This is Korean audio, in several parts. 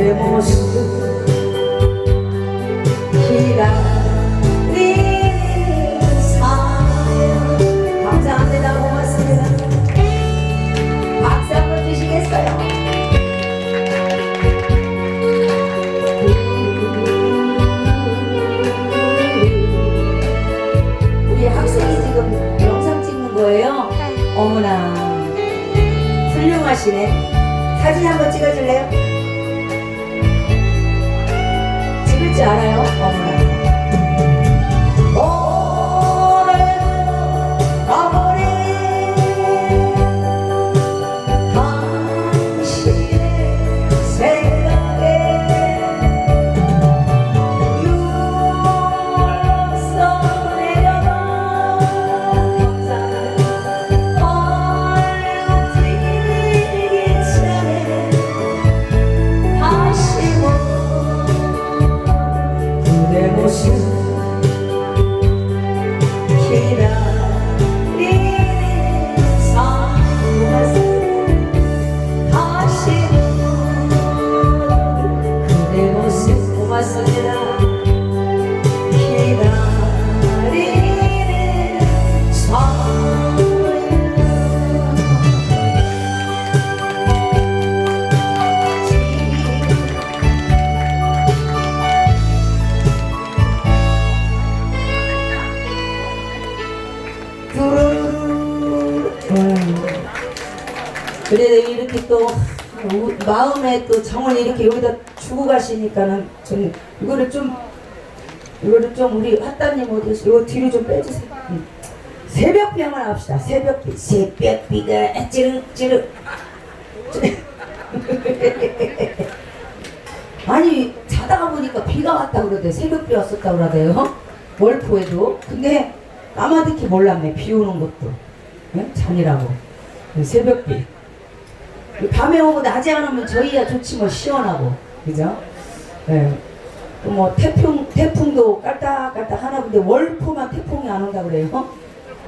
그대 모습 기다리는 사연. 감사합니다. 고맙습니다. 박수 한번 주시겠어요? 우리 학생이 지금 영상 찍는 거예요? 어머나 훌륭하시네. 사진 한번 찍어줄래요? 찍을 줄 알아요? 어머나. 오늘도 가버린 당신의 생각에 유월로서 내려가 내 모습 기다리는 사람 다시는 그대 모습 고맙습니다. 기다리는 사람 그래도 이렇게 또 마음에 또 정을 이렇게 여기다 주고 가시니까는 좀 이거를 좀 우리 핫따님 어디서 이거 뒤로 좀 빼주세요. 새벽비 한번 합시다. 새벽비가 찌르찌르 아니 자다가 보니까 비가 왔다 그러대. 새벽비 왔었다 그러대요. 월포에도. 근데 까마득히 몰랐네. 비 오는 것도. 네? 잔이라고. 새벽비. 밤에 오고 낮에 안 오면 저희야 좋지 뭐 시원하고. 그죠? 네. 뭐 태풍도 깔딱깔딱 하나. 근데 월포만 태풍이 안 온다 그래요.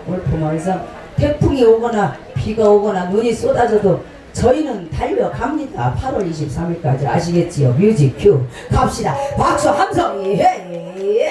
월포만. 그래서 태풍이 오거나 비가 오거나 눈이 쏟아져도 저희는 달려갑니다. 8월 23일까지 아시겠지요? 뮤직 큐 갑시다. 박수 함성이 헤이.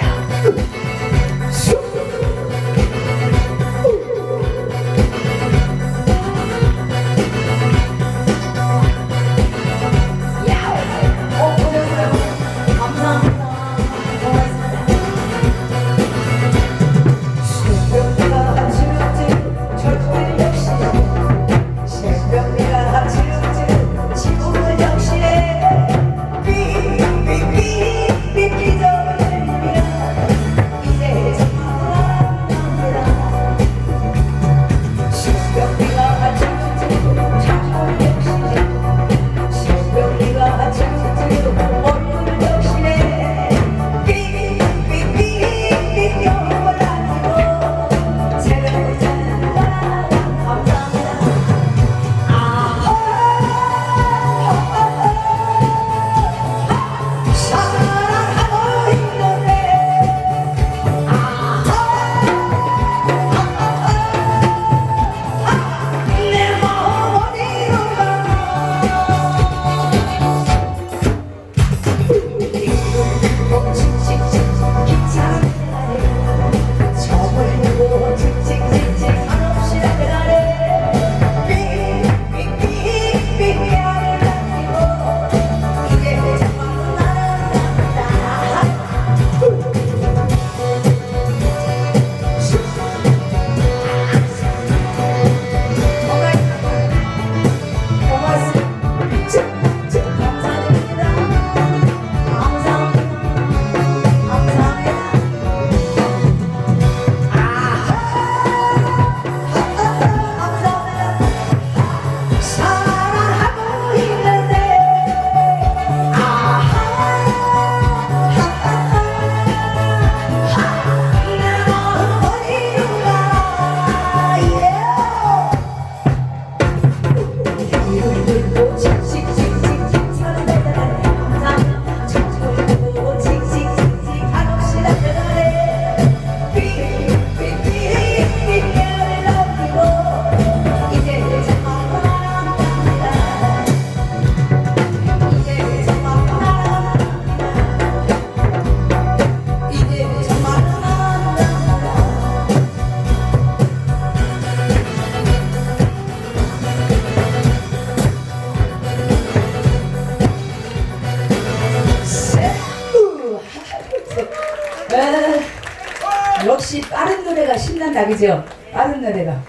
노래가 신난다 그죠? 빠른 노래가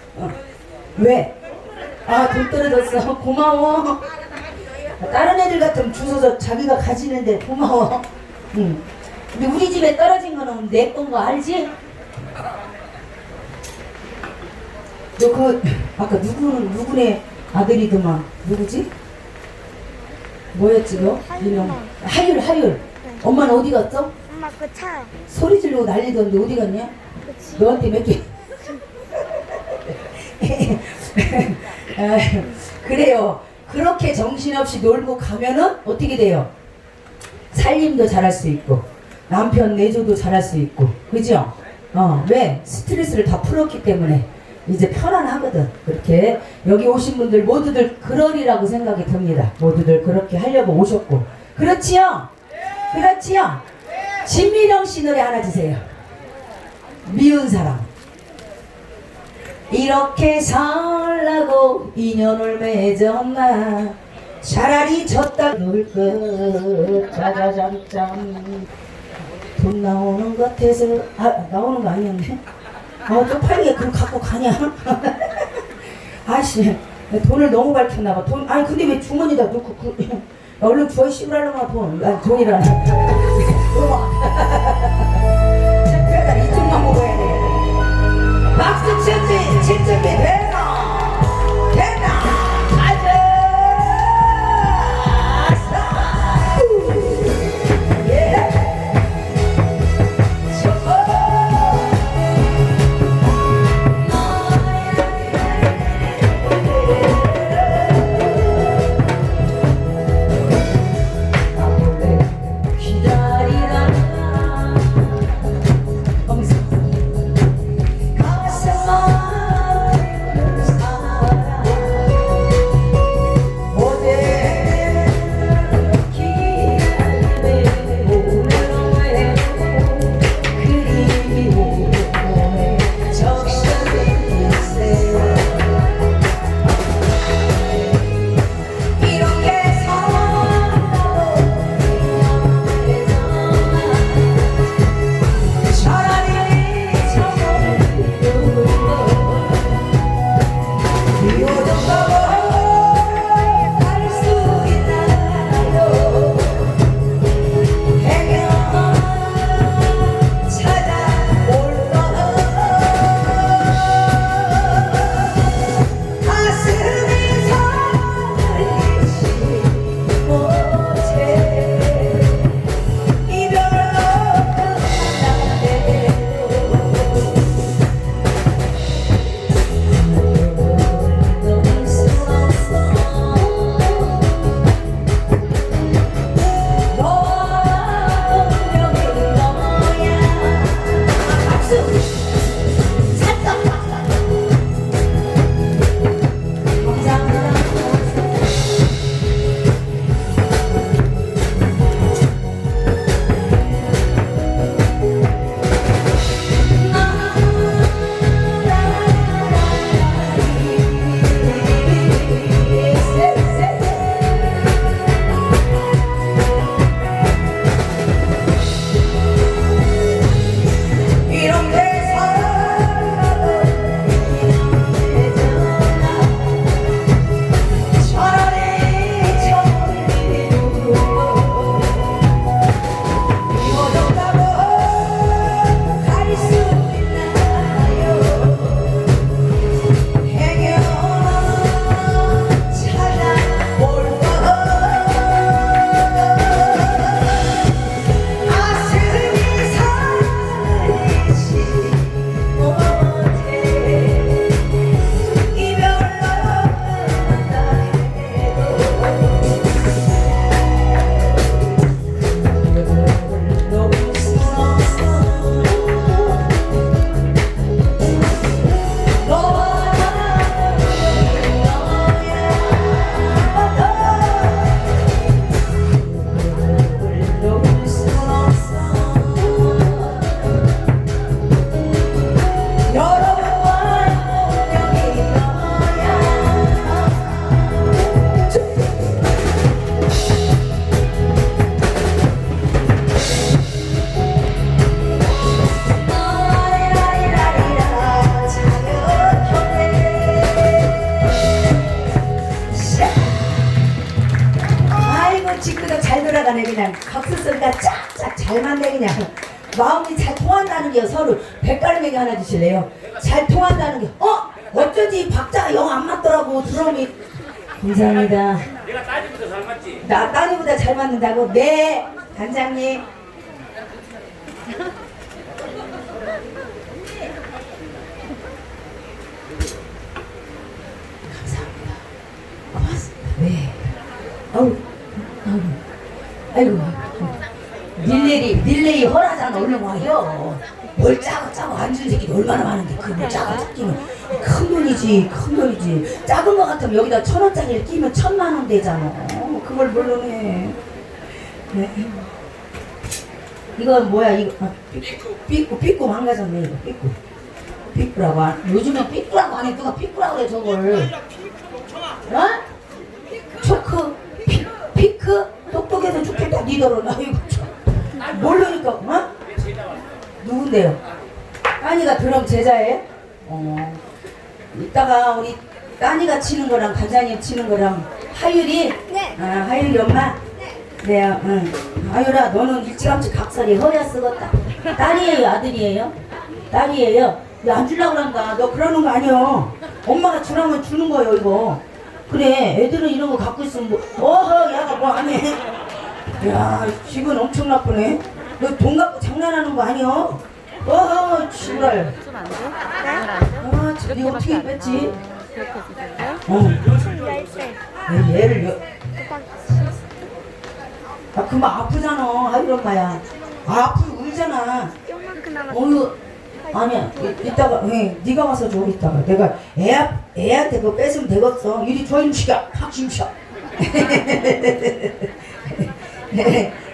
왜? 아 돈 떨어졌어 고마워. 다른 애들 같으면 주워서 자기가 가지는데 고마워. 응. 근데 우리 집에 떨어진 거는 내 건 거 알지? 너 그 아까 누구네 아들이더만 누구지? 뭐였지 너? 이놈 하율. 엄마는 어디 갔어? 엄마 그 차. 소리 지르고 난리던데 어디 갔냐? 그치. 너한테 몇 개? 아유, 그래요. 그렇게 정신없이 놀고 가면은 어떻게 돼요? 살림도 잘할 수 있고 남편 내조도 잘할 수 있고 그죠? 왜? 스트레스를 다 풀었기 때문에 이제 편안하거든. 그렇게 여기 오신 분들 모두들 그러리라고 생각이 듭니다. 모두들 그렇게 하려고 오셨고 그렇지요? 그렇지요? 진미령 씨 노래 하나 주세요. 미운 사람. 이렇게 살라고 인연을 맺었나 차라리 졌다 놀것 짜자잔짠 돈 나오는 것 같아서 나오는 거 아니었네. 쪽팔리게 그걸 갖고 가냐. 아씨 돈을 너무 밝혔나봐. 돈 아니 근데 왜 주머니에다 넣고 얼른 주워 씹으라려면 돈이라네. 자 이쪽만 먹어야 돼. 박수 칠 준비 되나 가자. 예. 기다리라 직구도 잘 돌아가네. 그냥 각수소리가 쫙쫙 잘 맞네. 그냥 마음이 잘 통한다는 게 서로 백가르맹이 하나 주실래요? 잘 통한다는 게 어쩐지 박자가 영 안 맞더라고. 드럼이. 감사합니다. 내가 따지보다 잘 맞지? 나 따님보다 잘 맞는다고? 네, 단장님. 감사합니다. 고맙습니다. 네. 아이고. 릴레이 허라잖아. 얼른 와요. 뭘 짜고 안 주는 새끼 얼마나 많은데 그걸 짜고 끼면 큰 돈이지. 작은 거 같으면 여기다 1,000원짜리를 끼면 1,000만 원 되잖아. 그걸 물론 해. 네. 이건 뭐야 이거? 삐꾸 망가졌네 이거 삐꾸라고 요즘엔 삐꾸라고 안 해. 누가 삐꾸라고 그래 저걸. 어? 초크 피크 똑똑해서 죽겠다 니더러. 나 이거 모르니까 누군데요? 따니가 드럼 제자예요? 이따가 우리 따니가 치는 거랑 간장님 치는 거랑 하율이? 네. 하율이 엄마? 네. 응. 하율아 너는 일찌감치 각설이 허리야 쓰겄다. 딸이에요 아들이에요? 딸이에요. 왜 안 주려고 그런가? 너 그러는 거 아니여. 엄마가 주라면 주는 거예요 이거. 그래 애들은 이런 거 갖고 있으면 야가 뭐 안 해? 야 기분 엄청 나쁘네. 너 돈 갖고 장난하는 거 아니여? 지랄. 이거 어떻게 뺐지? 얘를 그만 아프잖아 하율 엄마야. 아프고 울잖아. 아니야 이따가 네가 와서 줘. 이따가 내가 애한테 그거 뺏으면 되겠어. 이리 줘 임시가 확 임시야.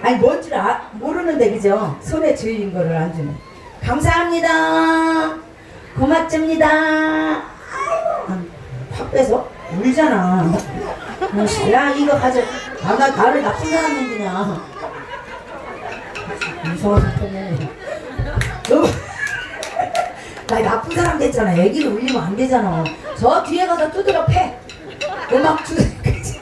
아니 뭔 줄 모르는데 그죠? 손에 쥐인 거를 안 주면. 감사합니다. 고맙습니다. 확 빼서 울잖아. 야 이거 가져. 나 나를 나쁜 사람 만드냐. 무서워서 때문에. 나 나쁜 사람 됐잖아. 애기를 울리면 안 되잖아. 저 뒤에 가서 두드려 패. 음악 주는 거지.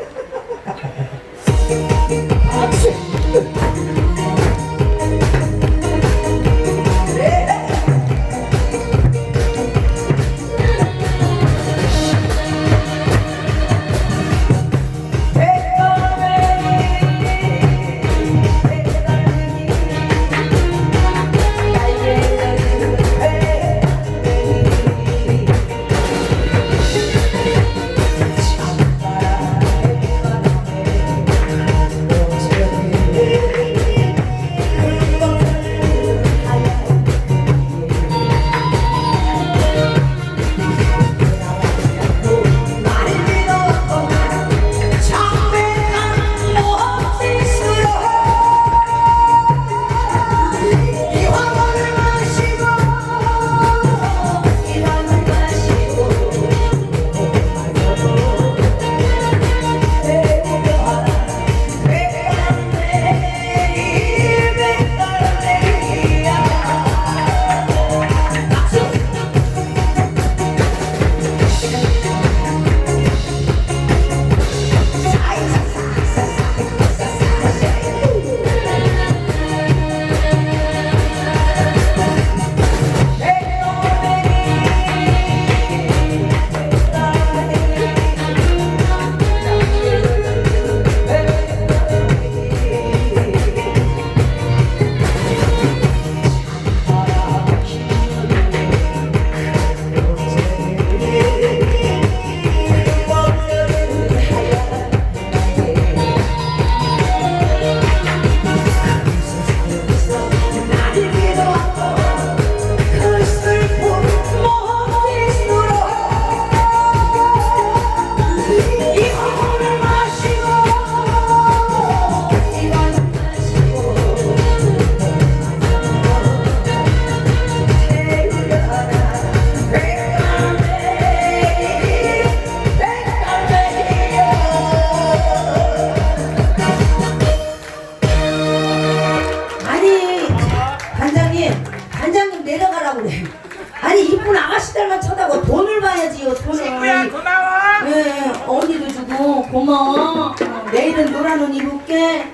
오늘은 노란 옷 입을게.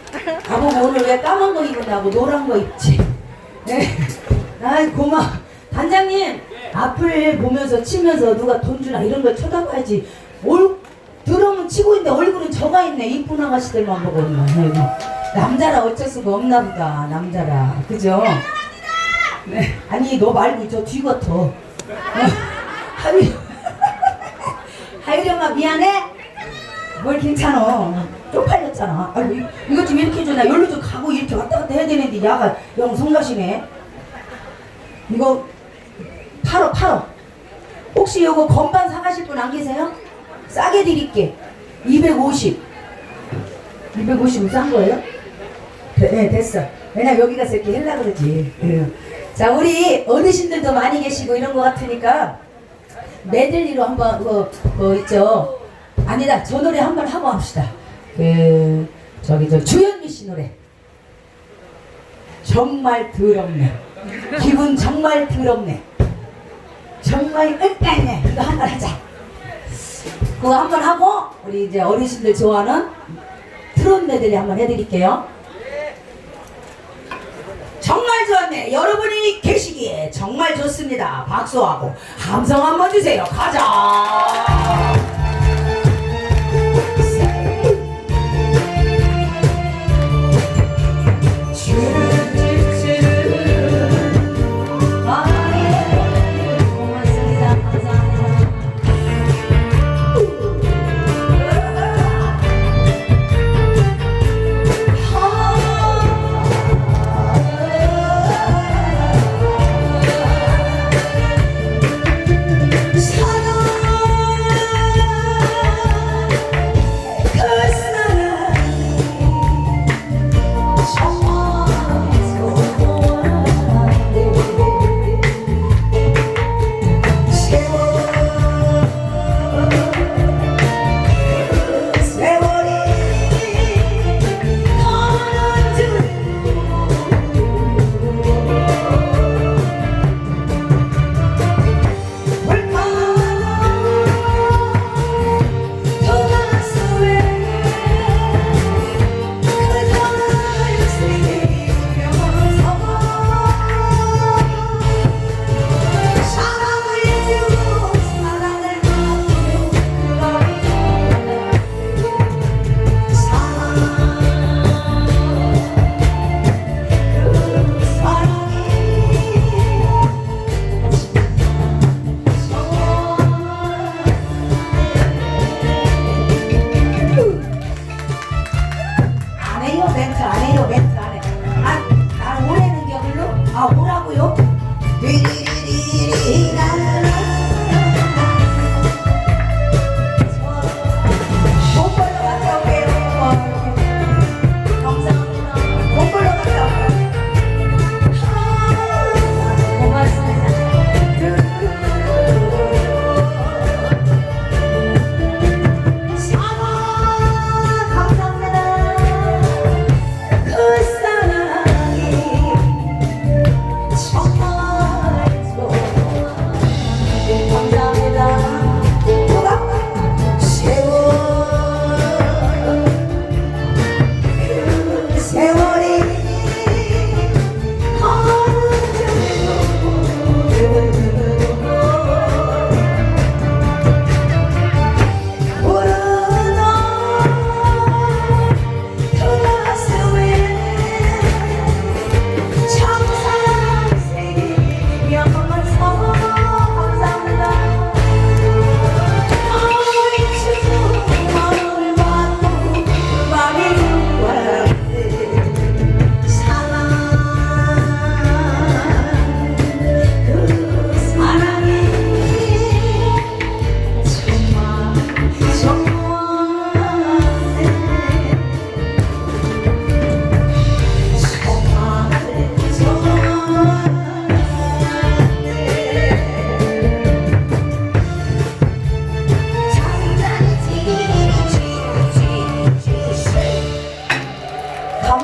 나보고 오늘 왜 까만 거 입었냐고 노란 거 입지. 네. 아이 고마워. 단장님 앞을 보면서 치면서 누가 돈 주나 이런 걸 쳐다봐야지. 드럼은 치고 있는데 얼굴은 저가 있네. 이쁜 아가씨들만 보고 있네. 남자라 어쩔 수가 없나 보다. 남자라 그죠? 네. 아니 너 말고 저 뒤 같아. 하유령아 미안해? 뭘 괜찮아. 쪽팔렸잖아. 아이고 이것 좀 이렇게 해줘. 나 여기로 좀 가고 이렇게 왔다 갔다 해야 되는데 야가 영 성가시네. 이거 팔어. 혹시 이거 건반 사가실 분 안 계세요? 싸게 드릴게. 250. 250은 싼 거예요? 네 됐어. 왜냐 여기 가서 이렇게 하려고 그러지. 자 우리 어르신들도 많이 계시고 이런 거 같으니까 메들리로 한번 그거 있죠. 아니다 저 노래 한번 하고 합시다. 저 주현미 씨 노래. 정말 더럽네. 기분 정말 더럽네. 정말 윽까이네. 이거 한번 하자. 그거 한번 하고 우리 이제 어르신들 좋아하는 트롯 메들리 한번 해드릴게요. 정말 좋았네. 여러분이 계시기에 정말 좋습니다. 박수하고 함성 한번 주세요. 가자.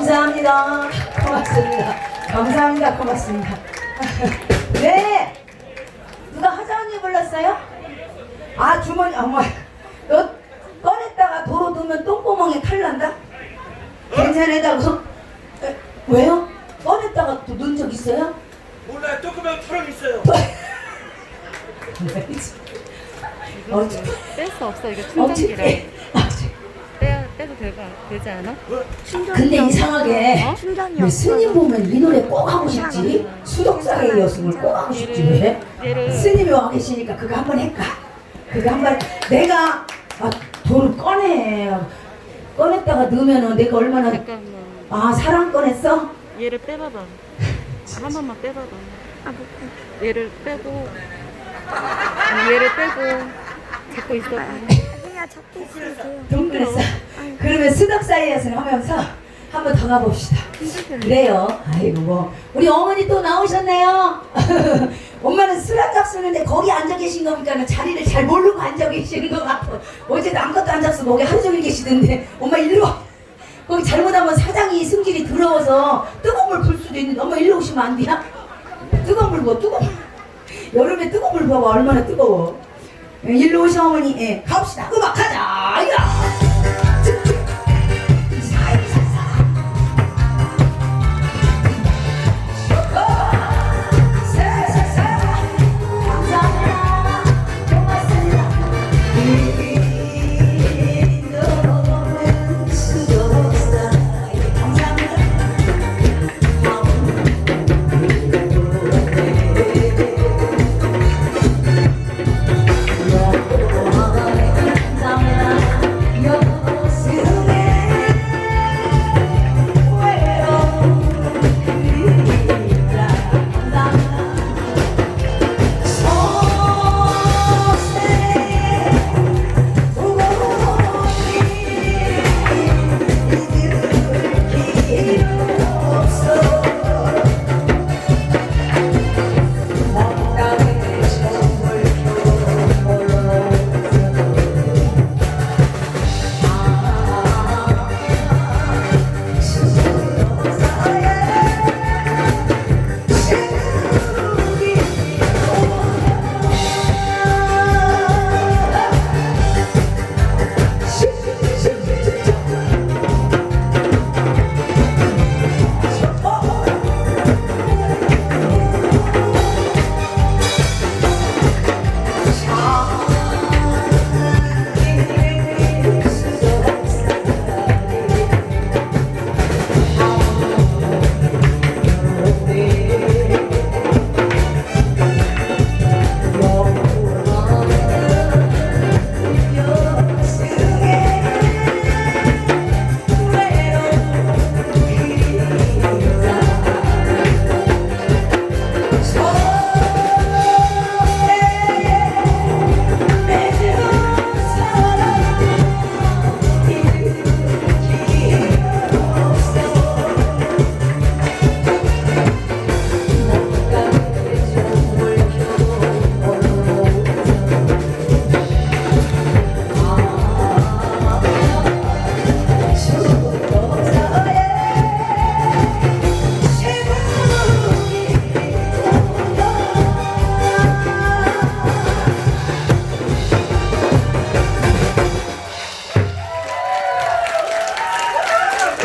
감사합니다. 고맙습니다. 감사합니다. 고맙습니다. 네. 누가 하자언니 불렀어요? 아 주머니 어머 너 꺼냈다가 도로 두면 똥구멍에 칼 난다? 괜찮다고? 왜요? 꺼냈다가 또 넣은 적 있어요? 몰라요. 조그만 투렁 있어요. 뺄 수 없어. 이거 어떻게? 충전기라. 떼도 되지 않아? 근데 이상하게 어? 왜 스님 보면 이 노래 꼭 하고 싶지? 수덕사의 여승을 꼭 하고 싶지 왜? 스님이 와 계시니까 그거 한번 할까? 그거 한번 내가 돈을 꺼냈다가 넣으면은 내가 얼마나 잠깐만. 사랑 꺼냈어? 얘를 빼봐봐. 한 번만 빼봐봐. 얘를 빼고 잡고 있어. 그냥 잡고 있으면 돼요. 돈 꺼냈어. 그러면 수덕사의 여승 하면서 한번 더 가봅시다. 그래요. 아이고 뭐 우리 어머니 또 나오셨네요. 엄마는 술 한 잔 쓰는데 거기 앉아 계신 거니까 자리를 잘 모르고 앉아 계시는 것 같고 어제도 아무것도 안 잡수 거기 하루 종일 계시던데 엄마 일로 와. 거기 잘못하면 사장이 승질이 더러워서 뜨거운 물 불 수도 있는데 엄마 일로 오시면 안 돼요? 뜨거운 물 부어 뜨거운 물. 여름에 뜨거운 물 부어봐 얼마나 뜨거워. 일로 오셔 어머니. 예, 갑시다. 음악 하자. 야!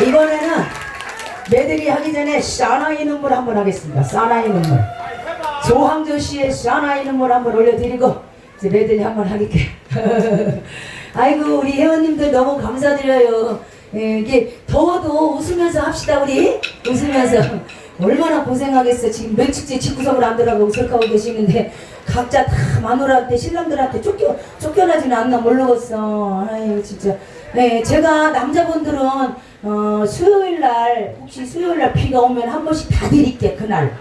이번에는 매들이 하기 전에 사나이 눈물 한번 하겠습니다. 사나이 눈물. 조항조 씨의 사나이 눈물 한번 올려드리고 이제 매들이 한번 하니까. 아이고 우리 회원님들 너무 감사드려요. 예, 이게 더워도 웃으면서 합시다 우리. 웃으면서. 얼마나 고생하겠어. 지금 며칠째 집구석으로 안 들어가고 설하고 계시는데 각자 다 마누라한테 신랑들한테 쫓겨나지는 않나 모르겠어. 아유 진짜. 네, 제가 남자분들은 수요일날 혹시 수요일날 비가 오면 한 번씩 다 드릴게 그날.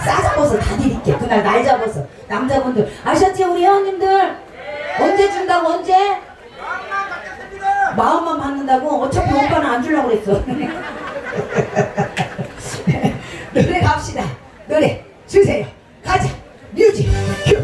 싸 잡아서 다 드릴게 그날 날 잡아서. 남자분들 아셨죠 우리 회원님들? 언제 준다고 언제? 마음만 받는다고? 어차피 오빠는 안 주려고 그랬어. 노래 갑시다. 노래 주세요. 가자. 뮤직 큐.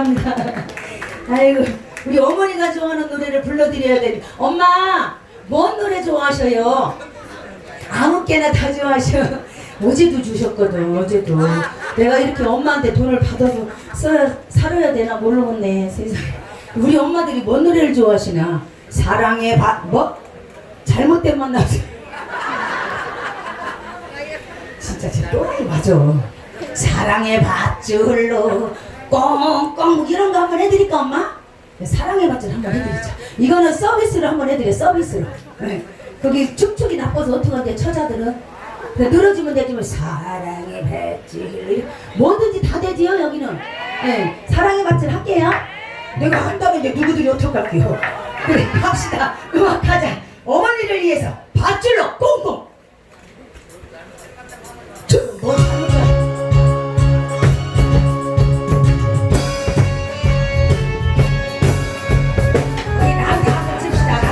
감사합니다. 아이고, 우리 어머니가 좋아하는 노래를 불러드려야 되니. 엄마, 뭔 노래 좋아하셔요? 아무개나 다 좋아하셔. 어제도 주셨거든, 어제도. 내가 이렇게 엄마한테 돈을 받아서 살아야 되나 모르겠네, 세상에. 우리 엄마들이 뭔 노래를 좋아하시나? 사랑의 뭐? 잘못된 만남. 진짜 제 또라이 맞아. 사랑의 밧줄로 꽁꽁 이런 거 한번 해드릴까 엄마? 사랑의 밧줄 한번 해드리자. 이거는 서비스로 한번 해드려. 서비스로. 네. 거기 축축이 나빠서 어떡하게 처자들은 늘어지면 되지만 사랑의 밧줄 뭐든지 다 되지요 여기는. 네. 사랑의 밧줄 할게요. 내가 한다면 이제 누구들이 어떡할게요. 그래 합시다. 음악하자. 어머니를 위해서 밧줄로 꽁꽁. 뭐 하는 거야? 우리 남자 한번 칩시다.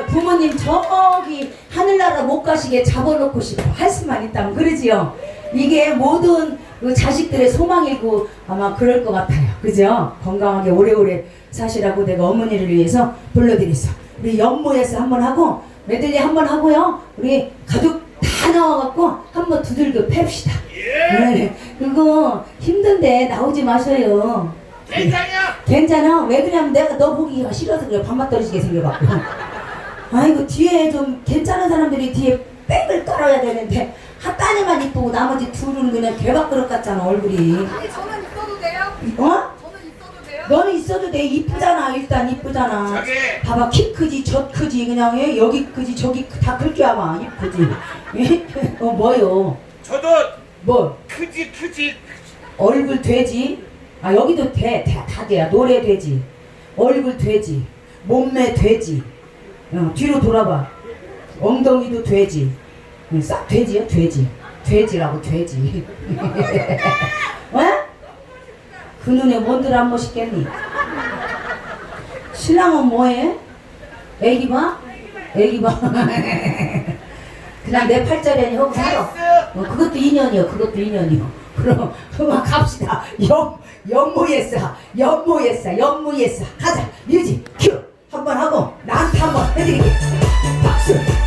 부모님 저기 하늘나라 못 가시게 잡아놓고 싶어. 할 수만 있다면 그러지요. 이게 모든 그 자식들의 소망이고 아마 그럴 것 같아요. 그죠? 건강하게 오래오래 사시라고 내가 어머니를 위해서 불러드렸어. 우리 연모에서 한번 하고 메들리 한번 하고요. 우리 가족 다 나와갖고 한번 두들겨 팹시다. 네. 그거 힘든데 나오지 마셔요. 괜찮냐? 괜찮아? 왜 그러냐면 내가 너 보기가 싫어서 그래. 밥맛 떨어지게 생겨갖고. 아이고 뒤에 좀 괜찮은 사람들이 뒤에 백을 깔아야 되는데 핫따니만 이쁘고 나머지 둘은 그냥 개밥그릇 같잖아 얼굴이. 아니 저는 있어도 돼요? 어? 저는 있어도 돼요? 너는 있어도 돼. 이쁘잖아. 일단 이쁘잖아. 자기. 봐봐 키 크지 저 크지 그냥 예? 여기 크지 저기 다 클 줄 아마 이쁘지. 예? 뭐요? 저도 뭐 크지. 얼굴 돼지. 아 여기도 다 돼야. 노래 돼지. 얼굴 돼지. 몸매 돼지. 뒤로 돌아봐. 엉덩이도 돼지. 싹 돼지야 돼지. 돼지라고 돼지. 어? 그 눈에 뭔들 안 멋있겠니? 신랑은 뭐해? 애기 봐? 애기 봐. 그냥 내 팔자리니 하고 살아. 그것도 인연이요. 그것도 인연이요. 그럼 그만 갑시다. 연무예사 가자. 뮤직 큐 한번 하고 나한테 한번 해드릴게. 박수.